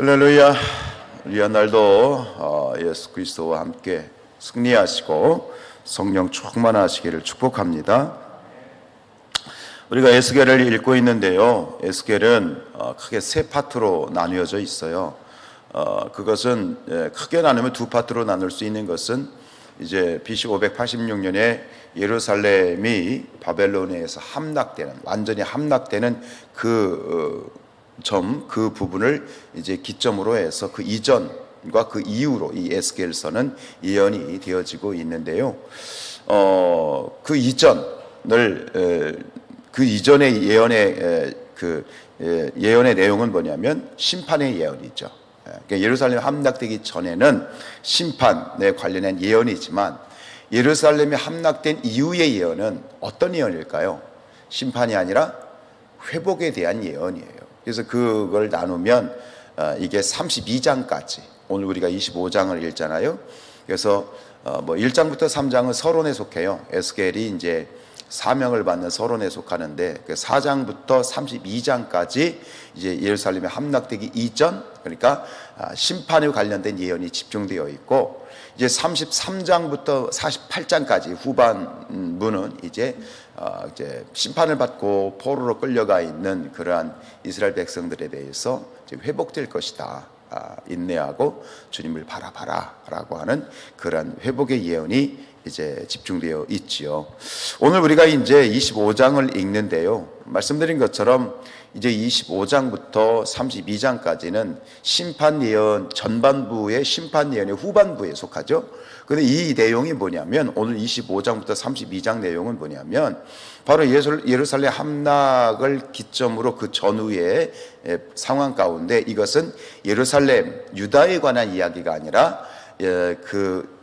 할렐루야. 우리 오늘도 예수 그리스도와 함께 승리하시고 성령 충만하시기를 축복합니다. 우리가 에스겔을 읽고 있는데요, 에스겔은 크게 세 파트로 나뉘어져 있어요. 그것은 크게 나누면 두 파트로 나눌 수 있는 것은 이제 BC 586년에 예루살렘이 바벨론에서 함락되는, 완전히 함락되는 그 부분을 이제 기점으로 해서 그 이전과 그 이후로 이 에스겔서는 예언이 되어지고 있는데요. 그 이전의 예언의 내용은 뭐냐면 심판의 예언이죠. 그러니까 예루살렘 함락되기 전에는 심판에 관련된 예언이지만 예루살렘이 함락된 이후의 예언은 어떤 예언일까요? 심판이 아니라 회복에 대한 예언이에요. 그래서 그걸 나누면 이게 32장까지, 오늘 우리가 25장을 읽잖아요. 그래서 1장부터 3장은 서론에 속해요. 에스겔이 이제 사명을 받는 서론에 속하는데, 그 4장부터 32장까지 이제 예루살렘이 함락되기 이전, 그러니까 심판에 관련된 예언이 집중되어 있고, 이제 33장부터 48장까지 후반부는 이제 심판을 받고 포로로 끌려가 있는 그러한 이스라엘 백성들에 대해서 이제 회복될 것이다. 인내하고 주님을 바라봐라라고 하는 그러한 회복의 예언이 이제 집중되어 있지요. 오늘 우리가 이제 25장을 읽는데요, 말씀드린 것처럼 이제 25장부터 32장까지는 심판 예언 전반부의 심판 예언의 후반부에 속하죠. 그런데 이 내용이 뭐냐면, 오늘 25장부터 32장 내용은 뭐냐면 바로 예루살렘 함락을 기점으로 그 전후의 상황 가운데, 이것은 예루살렘 유다에 관한 이야기가 아니라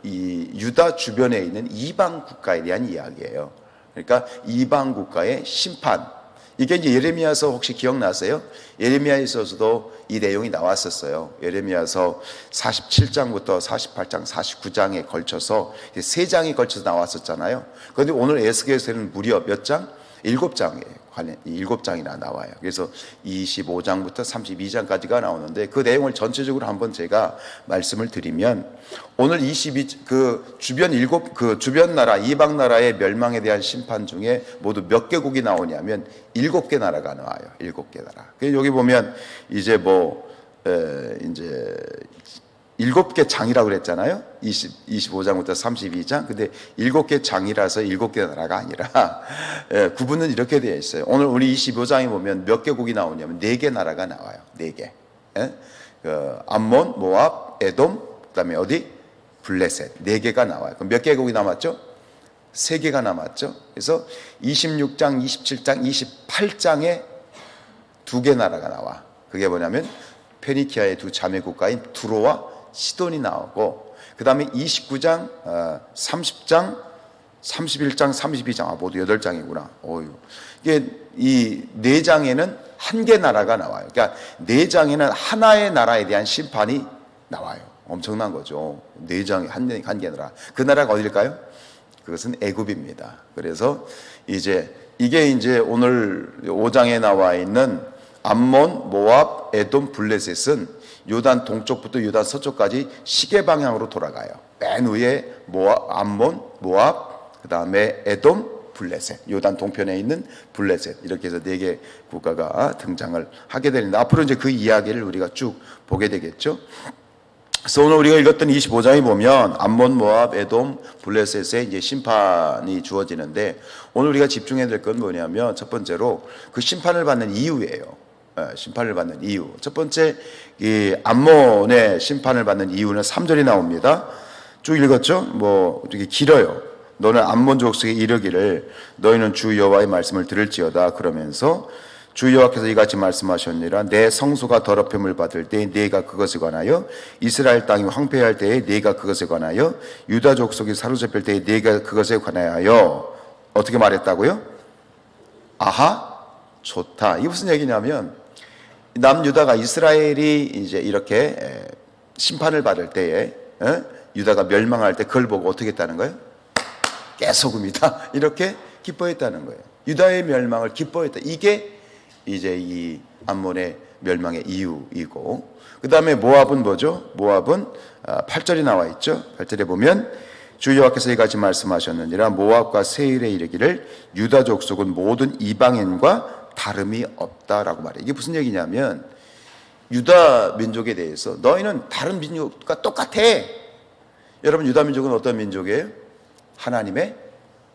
이 유다 주변에 있는 이방 국가에 대한 이야기예요. 그러니까 이방 국가의 심판, 이게 이제 예레미야서 혹시 기억나세요? 예레미야에서도 이 내용이 나왔었어요. 예레미야서 47장부터 48장, 49장에 걸쳐서 세 장에 걸쳐서 나왔었잖아요. 그런데 오늘 에스겔서는 무려 몇 장? 7장이에요. 7장이나 나와요. 그래서 25장부터 32장까지가 나오는데, 그 내용을 전체적으로 한번 제가 말씀을 드리면, 오늘 주변 나라, 이방 나라의 멸망에 대한 심판 중에 모두 몇 개국이 나오냐면 7개 나라가 나와요. 7개 나라. 여기 보면 이제 7개 장이라고 그랬잖아요. 25장부터 32장. 근데 7개 장이라서 7개 나라가 아니라 구분은 이렇게 되어 있어요. 오늘 우리 25장에 보면 몇 개국이 나오냐면 4개 나라가 나와요. 4개. 암몬, 모압, 에돔, 그다음에 어디? 블레셋. 4개가 나와요. 그럼 몇 개국이 남았죠? 3개가 남았죠. 그래서 26장, 27장, 28장에 2개 나라가 나와. 그게 뭐냐면 페니키아의 두 자매 국가인 두로와 시돈이 나오고, 그 다음에 29장, 30장, 31장, 32장, 모두 8장이구나. 이게 이 4장에는 1개 나라가 나와요. 그러니까 4장에는 하나의 나라에 대한 심판이 나와요. 엄청난 거죠. 4장에 한 개 나라. 그 나라가 어딜까요? 그것은 애굽입니다. 그래서 이게 이제 오늘 5장에 나와 있는 암몬, 모압, 에돔, 블레셋은 요단 동쪽부터 요단 서쪽까지 시계 방향으로 돌아가요. 맨 위에 암몬, 모압, 그 다음에 에돔, 블레셋, 요단 동편에 있는 블레셋, 이렇게 해서 4개 국가가 등장을 하게 되는데, 앞으로 이제 그 이야기를 우리가 쭉 보게 되겠죠. 그래서 오늘 우리가 읽었던 25장에 보면 암몬, 모압, 에돔, 블레셋의 이제 심판이 주어지는데, 오늘 우리가 집중해야 될 건 뭐냐면, 첫 번째로 그 심판을 받는 이유예요. 심판을 받는 이유. 첫 번째, 이 암몬의 심판을 받는 이유는 3절이 나옵니다. 쭉 읽었죠? 되게 길어요. 너는 암몬 족속에 이르기를 너희는 주 여호와의 말씀을 들을지어다. 그러면서 주 여호와께서 이같이 말씀하셨느니라. 내 성소가 더럽힘을 받을 때 네가 그것에 관하여, 이스라엘 땅이 황폐할 때에 네가 그것에 관하여, 유다 족속이 사로잡힐 때에 네가 그것에 관하여 어떻게 말했다고요? 아하, 좋다. 이게 무슨 얘기냐면, 남유다가, 이스라엘이 이제 이렇게 심판을 받을 때에, 유다가 멸망할 때 그걸 보고 어떻게 했다는 거예요? 깨소금이다. 이렇게 기뻐했다는 거예요. 유다의 멸망을 기뻐했다. 이게 이제 이 암몬의 멸망의 이유이고, 그 다음에 모압은 뭐죠? 모압은 8절이 나와 있죠. 8절에 보면 주 여호와께서 이같이 말씀하셨느니라. 모압과 세일에 이르기를 유다 족속은 모든 이방인과 다름이 없다라고 말해요. 이게 무슨 얘기냐면 유다 민족에 대해서 너희는 다른 민족과 똑같아. 여러분, 유다 민족은 어떤 민족이에요? 하나님의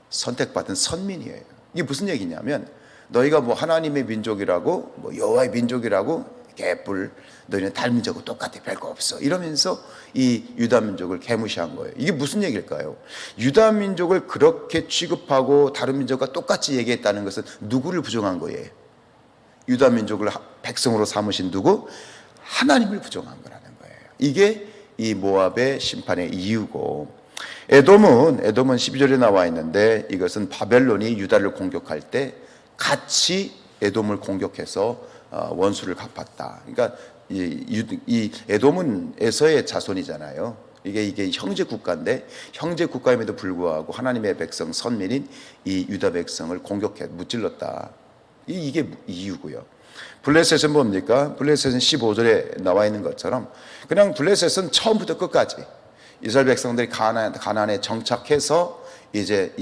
선택받은 선민이에요. 이게 무슨 얘기냐면 너희가 뭐 하나님의 민족이라고 뭐 여호와의 민족이라고 개뿔, 너희는 다른 민족과 똑같아, 별거 없어, 이러면서 이 유다 민족을 개무시한 거예요. 이게 무슨 얘기일까요? 유다 민족을 그렇게 취급하고 다른 민족과 똑같이 얘기했다는 것은 누구를 부정한 거예요? 유다 민족을 백성으로 삼으신 누구? 하나님을 부정한 거라는 거예요. 이게 이 모압의 심판의 이유고, 에돔은 12절에 나와 있는데 이것은 바벨론이 유다를 공격할 때 같이 에돔을 공격해서 원수를 갚았다. 그러니까 이 에돔은 에서의 자손이잖아요. 이게 형제 국가인데 형제 국가임에도 불구하고 하나님의 백성 선민인 이 유다 백성을 공격해 무찔렀다. 이게 이유고요. 블레셋은 뭡니까? 블레셋은 15절에 나와 있는 것처럼 그냥 블레셋은 처음부터 끝까지 이스라엘 백성들이 가나안에 정착해서 이제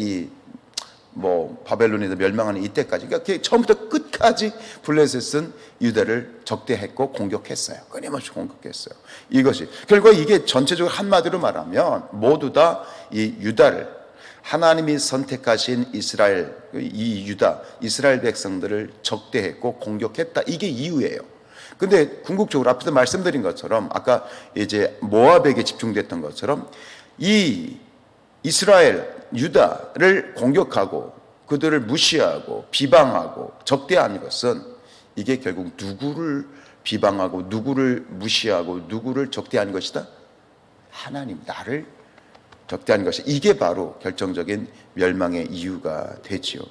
바벨론에서 멸망하는 이때까지, 그러니까 처음부터 끝까지 블레셋은 유다를 적대했고 공격했어요. 끊임없이 공격했어요. 이것이 결국 이게 전체적으로 한마디로 말하면 모두 다 이 유다를, 하나님이 선택하신 이스라엘 백성들을 적대했고 공격했다. 이게 이유예요. 근데 궁극적으로 앞에서 말씀드린 것처럼 아까 이제 모압에게 집중됐던 것처럼 이 이스라엘 유다를 공격하고 그들을 무시하고 비방하고 적대한 것은 이게 결국 누구를 비방하고 누구를 무시하고 누구를 적대한 것이다? 하나님, 나를 적대한 것이, 이게 바로 결정적인 멸망의 이유가 되지요.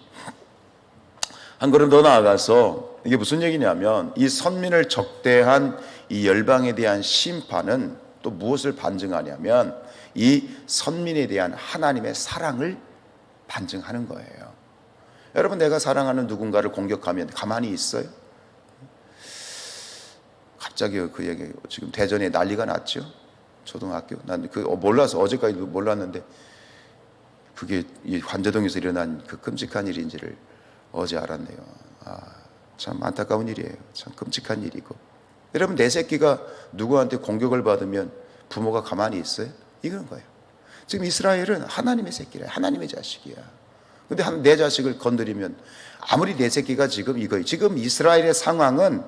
한 걸음 더 나아가서 이게 무슨 얘기냐면 이 선민을 적대한 이 열방에 대한 심판은 또 무엇을 반증하냐면 이 선민에 대한 하나님의 사랑을 반증하는 거예요. 여러분, 내가 사랑하는 누군가를 공격하면 가만히 있어요? 갑자기 그 얘기, 지금 대전에 난리가 났죠. 초등학교. 난 몰라서, 어제까지도 몰랐는데 그게 이 관제동에서 일어난 그 끔찍한 일인지를 어제 알았네요. 참 안타까운 일이에요. 참 끔찍한 일이고. 여러분, 내 새끼가 누구한테 공격을 받으면 부모가 가만히 있어요? 이런 거예요. 지금 이스라엘은 하나님의 새끼래. 하나님의 자식이야. 근데 내 자식을 건드리면 아무리 내 새끼가 지금 이거예요. 지금 이스라엘의 상황은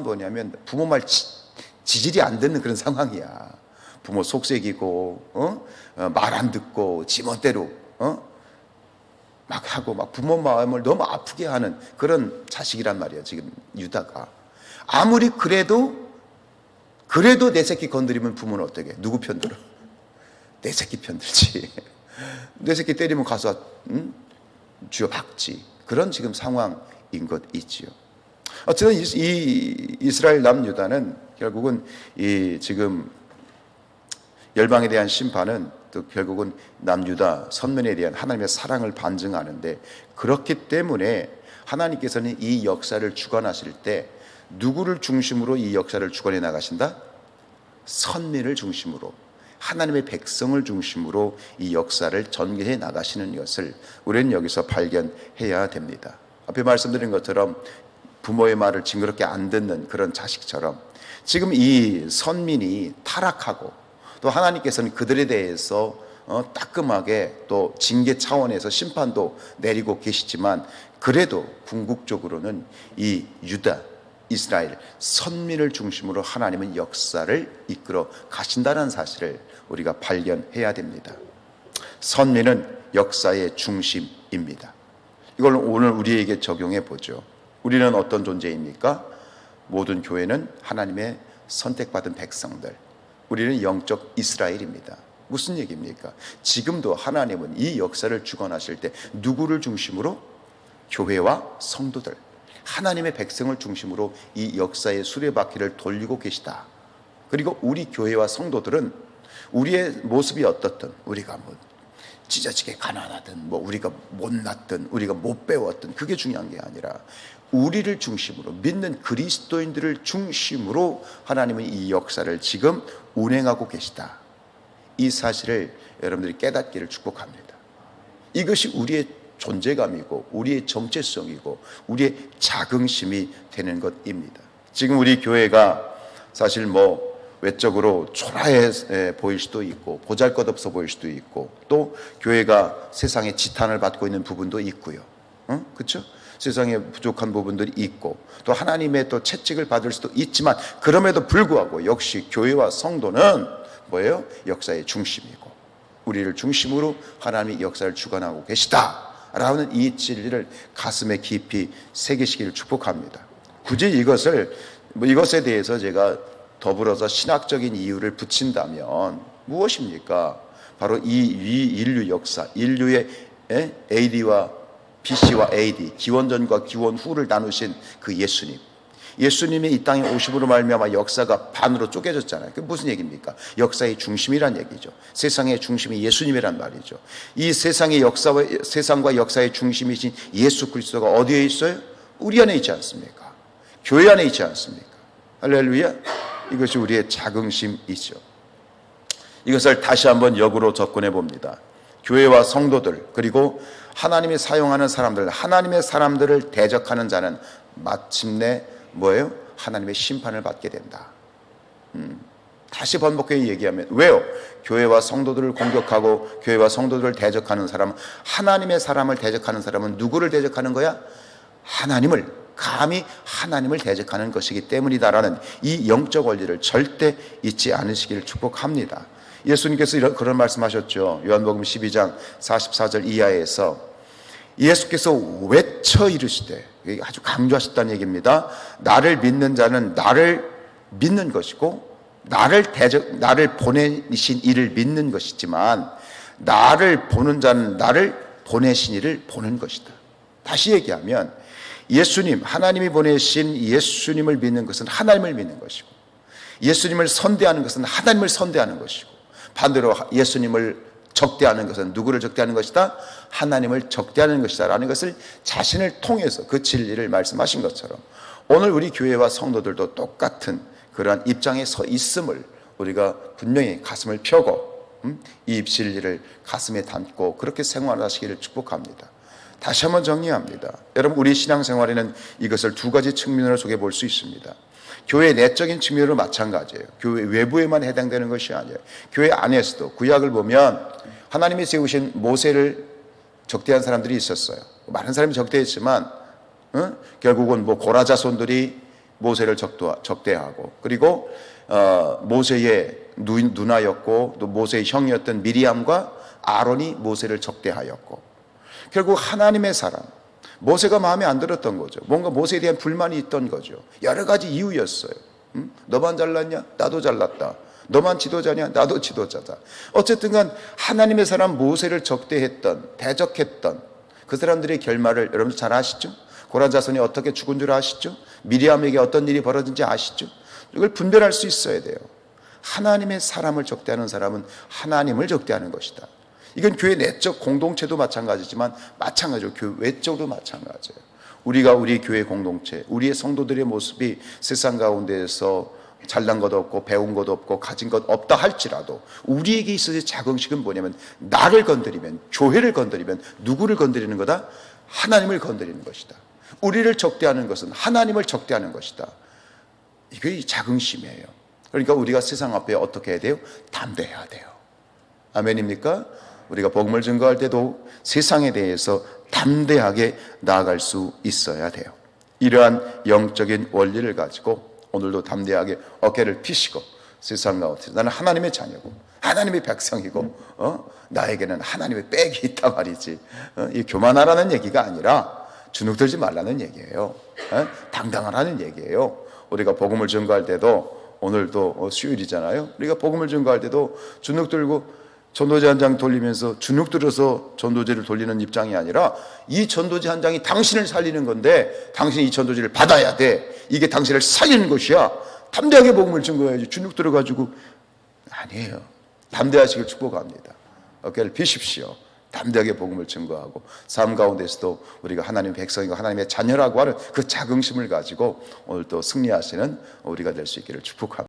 뭐냐면 부모 말 지질이 안 듣는 그런 상황이야. 부모 속색이고 말 안 듣고 지멋대로 막 하고 막 부모 마음을 너무 아프게 하는 그런 자식이란 말이야. 지금 유다가 아무리 그래도 내 새끼 건드리면 부모는 어떻게? 누구 편 들어? 내 새끼 편 들지. 내 새끼 때리면 가서 쥐어 박지. 그런 지금 상황인 것 있지요. 어쨌든 이 이스라엘 남유다는 결국은 이 지금 열방에 대한 심판은 또 결국은 남유다 선민에 대한 하나님의 사랑을 반증하는데, 그렇기 때문에 하나님께서는 이 역사를 주관하실 때 누구를 중심으로 이 역사를 주관해 나가신다? 선민을 중심으로, 하나님의 백성을 중심으로 이 역사를 전개해 나가시는 것을 우리는 여기서 발견해야 됩니다. 앞에 말씀드린 것처럼 부모의 말을 징그럽게 안 듣는 그런 자식처럼 지금 이 선민이 타락하고 또 하나님께서는 그들에 대해서 따끔하게 또 징계 차원에서 심판도 내리고 계시지만, 그래도 궁극적으로는 이 유다, 이스라엘 선민을 중심으로 하나님은 역사를 이끌어 가신다는 사실을 우리가 발견해야 됩니다. 선민은 역사의 중심입니다. 이걸 오늘 우리에게 적용해 보죠. 우리는 어떤 존재입니까? 모든 교회는 하나님의 선택받은 백성들, 우리는 영적 이스라엘입니다. 무슨 얘기입니까? 지금도 하나님은 이 역사를 주관하실 때 누구를 중심으로? 교회와 성도들, 하나님의 백성을 중심으로 이 역사의 수레바퀴를 돌리고 계시다. 그리고 우리 교회와 성도들은 우리의 모습이 어떻든, 우리가 찢어지게 가난하든 우리가 못났든 우리가 못 배웠든 그게 중요한 게 아니라 우리를 중심으로 믿는 그리스도인들을 중심으로 하나님은 이 역사를 지금 운행하고 계시다. 이 사실을 여러분들이 깨닫기를 축복합니다. 이것이 우리의 존재감이고 우리의 정체성이고 우리의 자긍심이 되는 것입니다. 지금 우리 교회가 사실 외적으로 초라해 보일 수도 있고 보잘것없어 보일 수도 있고 또 교회가 세상에 지탄을 받고 있는 부분도 있고요. 그렇죠? 세상에 부족한 부분들이 있고 또 하나님의 또 채찍을 받을 수도 있지만 그럼에도 불구하고 역시 교회와 성도는 뭐예요? 역사의 중심이고 우리를 중심으로 하나님이 역사를 주관하고 계시다라는 이 진리를 가슴에 깊이 새기시기를 축복합니다. 굳이 이것에 대해서 제가 더불어서 신학적인 이유를 붙인다면 무엇입니까? 바로 이 인류 역사, 인류의 AD와 BC와 AD, 기원전과 기원후를 나누신 그 예수님. 예수님이 이 땅에 오심으로 말미암아 역사가 반으로 쪼개졌잖아요. 그게 무슨 얘기입니까? 역사의 중심이란 얘기죠. 세상의 중심이 예수님이란 말이죠. 이 세상과 역사의 중심이신 예수 그리스도가 어디에 있어요? 우리 안에 있지 않습니까? 교회 안에 있지 않습니까? 할렐루야. 이것이 우리의 자긍심이죠. 이것을 다시 한번 역으로 접근해 봅니다. 교회와 성도들 그리고 하나님이 사용하는 사람들, 하나님의 사람들을 대적하는 자는 마침내 뭐예요? 하나님의 심판을 받게 된다. 다시 번복해 얘기하면 왜요? 교회와 성도들을 공격하고 교회와 성도들을 대적하는 사람은 하나님의 사람을 대적하는 사람은 누구를 대적하는 거야? 하나님을 감히 하나님을 대적하는 것이기 때문이다라는 이 영적 원리를 절대 잊지 않으시기를 축복합니다. 예수님께서 그런 말씀하셨죠. 요한복음 12장 44절 이하에서 예수께서 외쳐 이르시되 아주 강조하셨다는 얘기입니다. 나를 믿는 자는 나를 믿는 것이고 나를 보내신 이를 믿는 것이지만 나를 보는 자는 나를 보내신 이를 보는 것이다. 다시 얘기하면 예수님, 하나님이 보내신 예수님을 믿는 것은 하나님을 믿는 것이고 예수님을 선대하는 것은 하나님을 선대하는 것이고 반대로 예수님을 적대하는 것은 누구를 적대하는 것이다? 하나님을 적대하는 것이다 라는 것을 자신을 통해서 그 진리를 말씀하신 것처럼 오늘 우리 교회와 성도들도 똑같은 그러한 입장에 서 있음을 우리가 분명히 가슴을 펴고 이 진리를 가슴에 담고 그렇게 생활하시기를 축복합니다. 다시 한번 정리합니다. 여러분 우리 신앙생활에는 이것을 두 가지 측면으로 속에 볼 수 있습니다. 교회 내적인 측면으로 마찬가지예요. 교회 외부에만 해당되는 것이 아니에요. 교회 안에서도 구약을 보면 하나님이 세우신 모세를 적대한 사람들이 있었어요. 많은 사람이 적대했지만 결국은 고라 자손들이 모세를 적대하고 그리고 모세의 누나였고 또 모세의 형이었던 미리암과 아론이 모세를 적대하였고 결국 하나님의 사람 모세가 마음에 안 들었던 거죠. 뭔가 모세에 대한 불만이 있던 거죠. 여러 가지 이유였어요. 너만 잘났냐? 나도 잘났다. 너만 지도자냐? 나도 지도자다. 어쨌든 간 하나님의 사람 모세를 적대했던 대적했던 그 사람들의 결말을 여러분 잘 아시죠? 고라 자손이 어떻게 죽은 줄 아시죠? 미리암에게 어떤 일이 벌어진지 아시죠? 이걸 분별할 수 있어야 돼요. 하나님의 사람을 적대하는 사람은 하나님을 적대하는 것이다. 이건 교회 내적 공동체도 마찬가지지만 마찬가지로 교회 외적으로 마찬가지예요. 우리가 우리 교회 공동체, 우리의 성도들의 모습이 세상 가운데에서 잘난 것 없고 배운 것 없고 가진 것 없다 할지라도 우리에게 있어서 자긍심은 뭐냐면 나를 건드리면 교회를 건드리면 누구를 건드리는 거다? 하나님을 건드리는 것이다. 우리를 적대하는 것은 하나님을 적대하는 것이다. 이게 자긍심이에요. 그러니까 우리가 세상 앞에 어떻게 해야 돼요? 담대해야 돼요. 아멘입니까? 우리가 복음을 증거할 때도 세상에 대해서 담대하게 나아갈 수 있어야 돼요. 이러한 영적인 원리를 가지고 오늘도 담대하게 어깨를 피시고 세상 가운데 나는 하나님의 자녀고 하나님의 백성이고 나에게는 하나님의 백이 있단 말이지. 이 교만하라는 얘기가 아니라 주눅들지 말라는 얘기예요. 당당하라는 얘기예요. 우리가 복음을 증거할 때도 오늘도 수요일이잖아요. 우리가 복음을 증거할 때도 주눅들고 전도지 한 장 돌리면서 주눅 들어서 전도지를 돌리는 입장이 아니라 이 전도지 한 장이 당신을 살리는 건데 당신이 이 전도지를 받아야 돼. 이게 당신을 살리는 것이야. 담대하게 복음을 증거해야지. 주눅 들어가지고 아니에요. 담대하시길 축복합니다. 어깨를 피십시오. 담대하게 복음을 증거하고 삶 가운데서도 우리가 하나님의 백성이고 하나님의 자녀라고 하는 그 자긍심을 가지고 오늘 또 승리하시는 우리가 될 수 있기를 축복합니다.